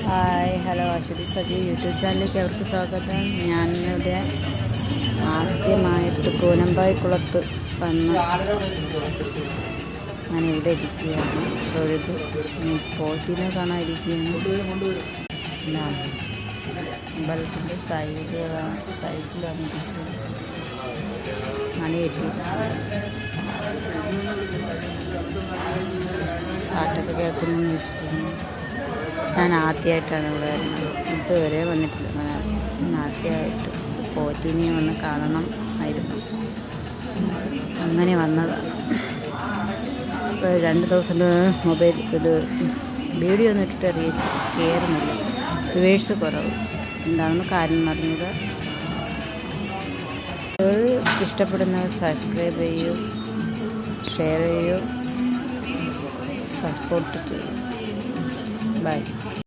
Hi hello Ashwathy Saji YouTube ചാനലിലേക്ക് അവർക്ക് സ്വാഗതം. ഞാനിവിടെ ആദ്യമായിട്ട് കൂനമ്പായിക്കുളത്ത് വന്ന് ഞാനിവിടെ ഇരിക്കുകയാണ്. തൊഴുത് പോത്തിനെ കാണാൻ ഇരിക്കുകയാണ്. അമ്പലത്തിൻ്റെ സൈഡിലാണ് ഇരിക്കുന്നത്. മണി കെട്ടിയിട്ടുണ്ട്. പാട്ടൊക്കെ കേൾക്കുന്നു ഇരിക്കുന്നു. ഞാൻ ആദ്യമായിട്ടാണ് ഇവിടെ വരുന്നത്. ഇതുവരെ വന്നിട്ടില്ല. ആദ്യമായിട്ട് പോത്തിനെ ഒന്ന് കാണണം ആയിരുന്നു. അങ്ങനെ വന്നതാണ്. ഇപ്പോൾ 2 ദിവസം മൊബൈൽ വീഡിയോ ഒന്നും ഇട്ടിട്ട് കയറുന്നില്ല. വ്യൂവേഴ്സ് കുറവ്. എന്താണെന്ന് കാര്യം അറിഞ്ഞത്. ഇഷ്ടപ്പെടുന്നവർ സബ്സ്ക്രൈബ് ചെയ്യൂ, ഷെയർ ചെയ്യൂ, സപ്പോർട്ട് ചെയ്യൂ. ബൈ.